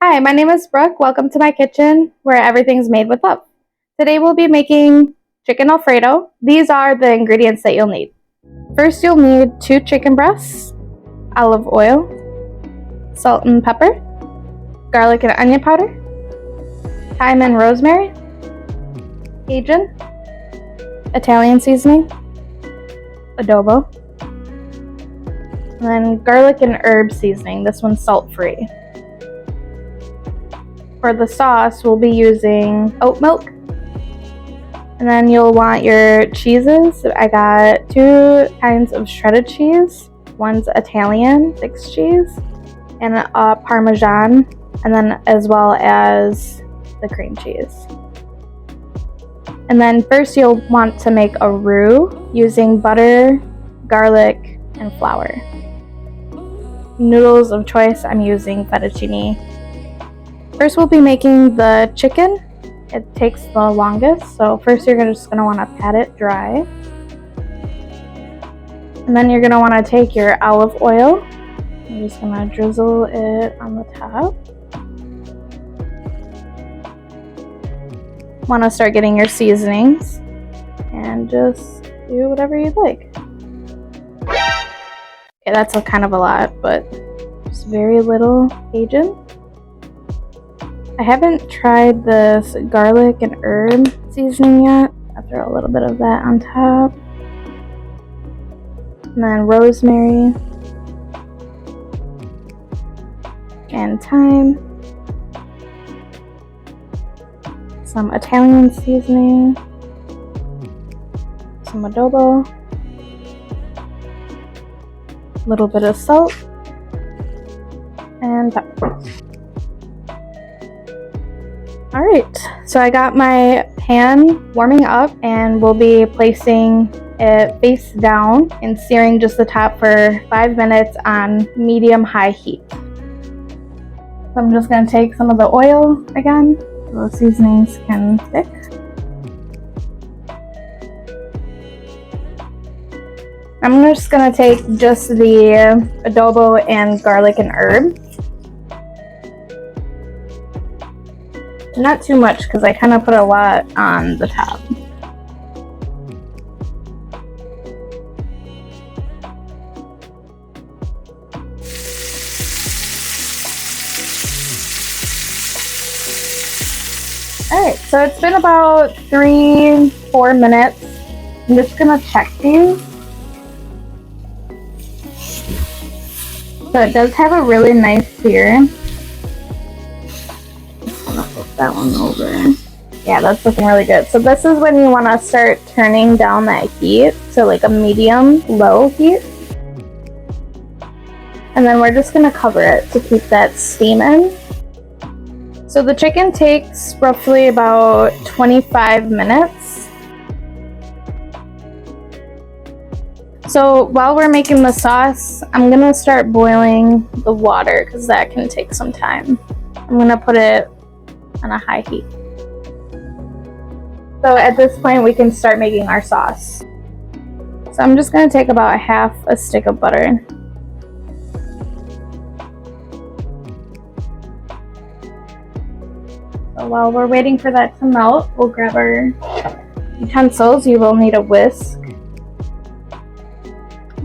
Hi, my name is Brooke. Welcome to my kitchen where everything's made with love. Today we'll be making chicken Alfredo. These are the ingredients that you'll need. First, you'll need 2 chicken breasts, olive oil, salt and pepper, garlic and onion powder, thyme and rosemary, Cajun, Italian seasoning, adobo, and then garlic and herb seasoning. This one's salt-free. For the sauce, we'll be using oat milk. And then you'll want your cheeses. I got 2 kinds of shredded cheese. One's Italian, 6 cheese, and a Parmesan, and then as well as the cream cheese. And then first you'll want to make a roux using butter, garlic, and flour. Noodles of choice, I'm using fettuccine. First we'll be making the chicken. It takes the longest, so first you're just going to want to pat it dry. And then you're going to want to take your olive oil. I'm just going to drizzle it on the top. Want to start getting your seasonings and just do whatever you'd like. Okay, that's kind of a lot, but just very little Cajun. I haven't tried this garlic and herb seasoning yet. I'll throw a little bit of that on top. And then rosemary and thyme. Some Italian seasoning. Some adobo. A little bit of salt. And pepper. Alright, so I got my pan warming up and we'll be placing it face down and searing just the top for 5 minutes on medium-high heat. So I'm just going to take some of the oil again so the seasonings can stick. I'm just going to take just the adobo and garlic and herb. Not too much because I kind of put a lot on the top. Alright, so it's been about 3-4 minutes. I'm just going to check these. So it does have a really nice sear. That one over. Yeah, that's looking really good. So this is when you want to start turning down that heat, so like a medium low heat. And then we're just going to cover it to keep that steam in. So the chicken takes roughly about 25 minutes. So while we're making the sauce, I'm going to start boiling the water because that can take some time. I'm going to put it on a high heat. So at this point we can start making our sauce. So I'm just going to take about half a stick of butter. So while we're waiting for that to melt, we'll grab our utensils. You will need a whisk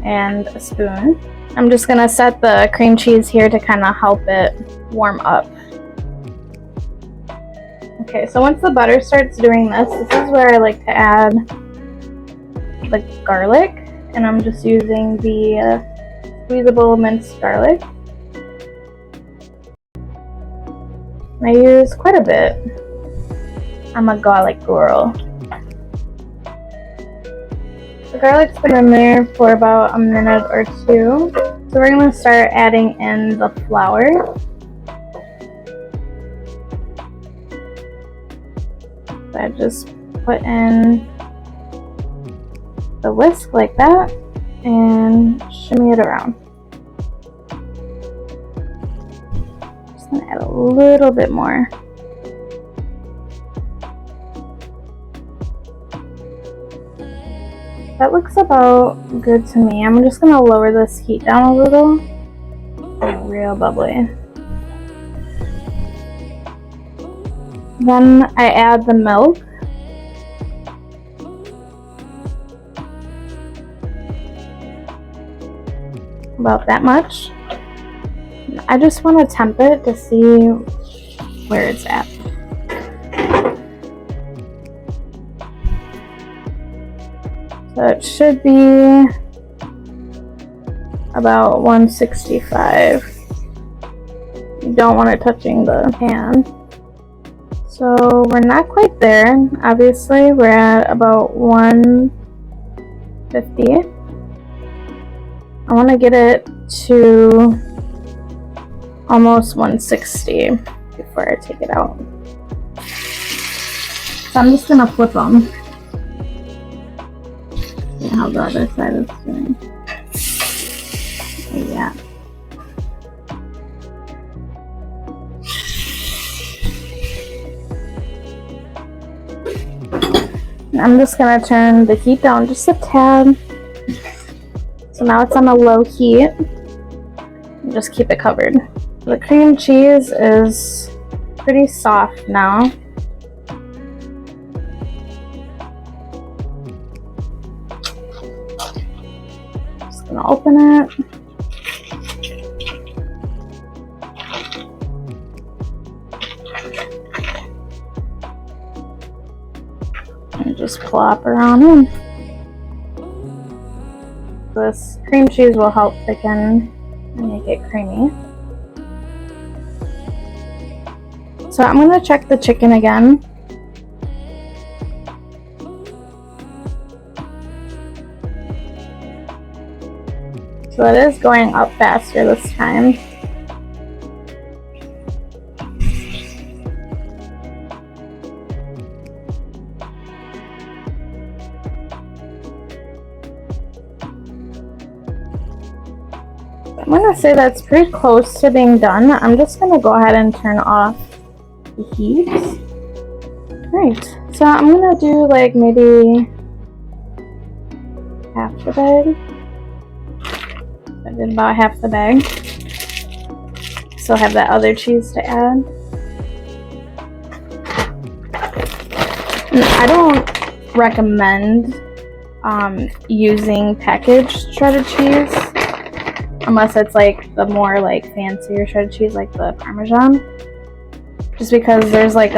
and a spoon. I'm just going to set the cream cheese here to kind of help it warm up. Okay, so once the butter starts doing this is where I like to add the garlic, and I'm just using the squeezable minced garlic. And I use quite a bit. I'm a garlic girl. The garlic's been in there for about a minute or 2. So we're going to start adding in the flour. I just put in the whisk like that and shimmy it around. Just gonna add a little bit more. That looks about good to me. I'm just gonna lower this heat down a little. Real bubbly. Then I add the milk. About that much. I just want to temp it to see where it's at. So it should be about 165. You don't want it touching the pan. So we're not quite there. Obviously, we're at about 150. I want to get it to almost 160 before I take it out. So I'm just gonna flip them. See how the other side is doing. Yeah. I'm just gonna turn the heat down just a tad. So now it's on a low heat. And just keep it covered. The cream cheese is pretty soft now. Just gonna open it. And just plop her on in. This cream cheese will help thicken and make it creamy. So I'm going to check the chicken again. So it is going up faster this time. I'm going to say that's pretty close to being done. I'm just going to go ahead and turn off the heat. Right, so I'm going to do like maybe half the bag. I did about half the bag. Still have that other cheese to add. And I don't recommend using packaged shredded cheese unless it's like the more like fancier shredded cheese like the Parmesan, just because there's like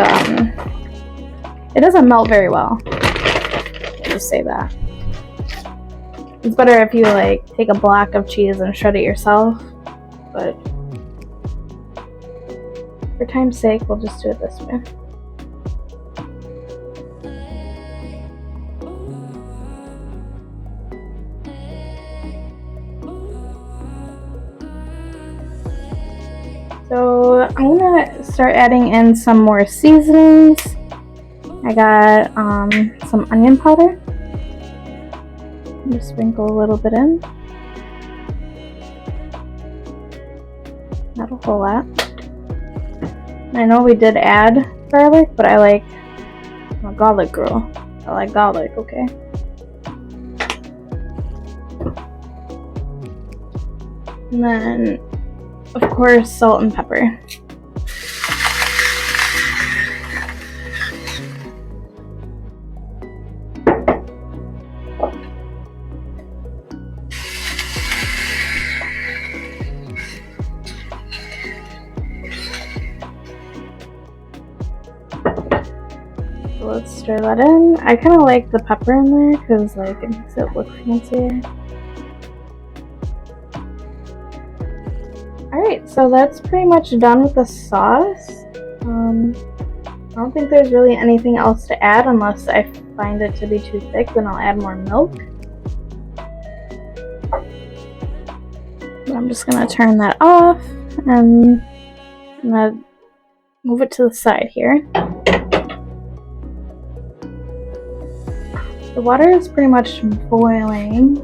it doesn't melt very well. I'll just say that. It's better if you like take a block of cheese and shred it yourself, but for time's sake we'll just do it this way. So I'm gonna start adding in some more seasonings. I got some onion powder. Just sprinkle a little bit in. Not a whole lot. I know we did add garlic, but I like, I'm a garlic girl. I like garlic, okay? And then, of course, salt and pepper. So let's stir that in. I kind of like the pepper in there because like it makes it look fancier. Alright, so that's pretty much done with the sauce. I don't think there's really anything else to add unless I find it to be too thick, then I'll add more milk. But I'm just going to turn that off and I'm going to move it to the side here. The water is pretty much boiling.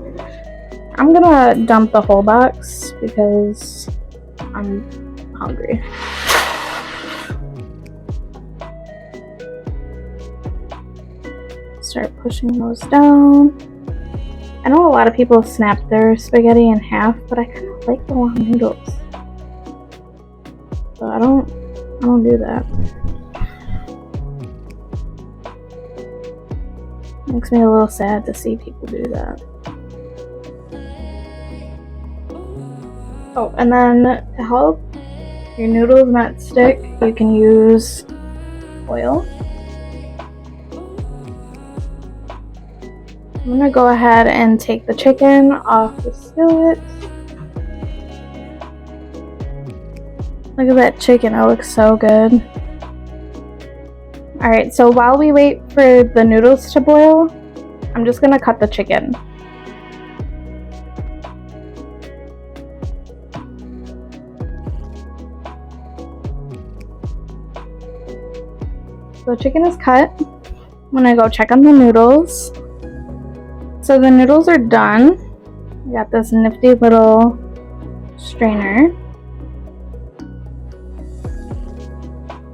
I'm going to dump the whole box because I'm hungry. Start pushing those down. I know a lot of people snap their spaghetti in half, but I kind of like the long noodles. So I don't do that. Makes me a little sad to see people do that. Oh, and then to help your noodles not stick, you can use oil. I'm gonna go ahead and take the chicken off the skillet. Look at that chicken, it looks so good. Alright, so while we wait for the noodles to boil, I'm just gonna cut the chicken. So chicken is cut. I'm gonna go check on the noodles. So the noodles are done. We got this nifty little strainer.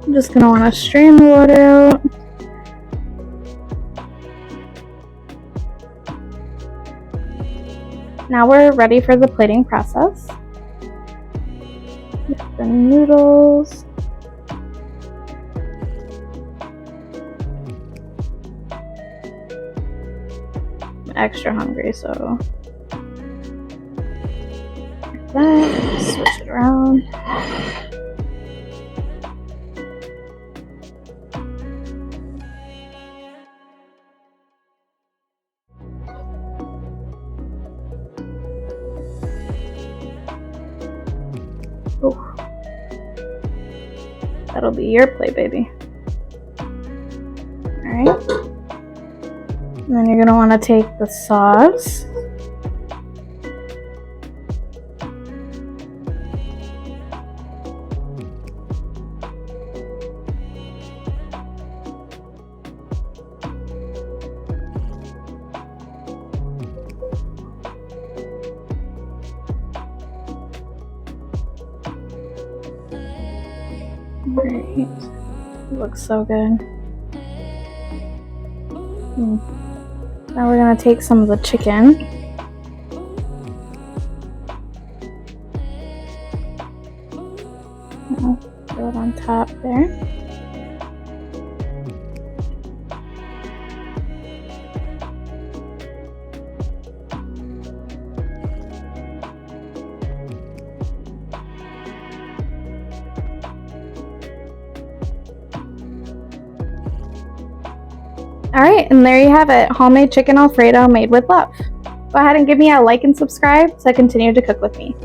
I'm just gonna want to strain the water out. Now we're ready for the plating process. Get the noodles. I'm extra hungry, so like that. Switch it around. Ooh. That'll be your plate, baby. Alright. And then you're going to want to take the sauce. Great. It looks so good. Now we're going to take some of the chicken. Throw it on top there. Alright, and there you have it, homemade chicken Alfredo made with love. Go ahead and give me a like and subscribe to continue to cook with me.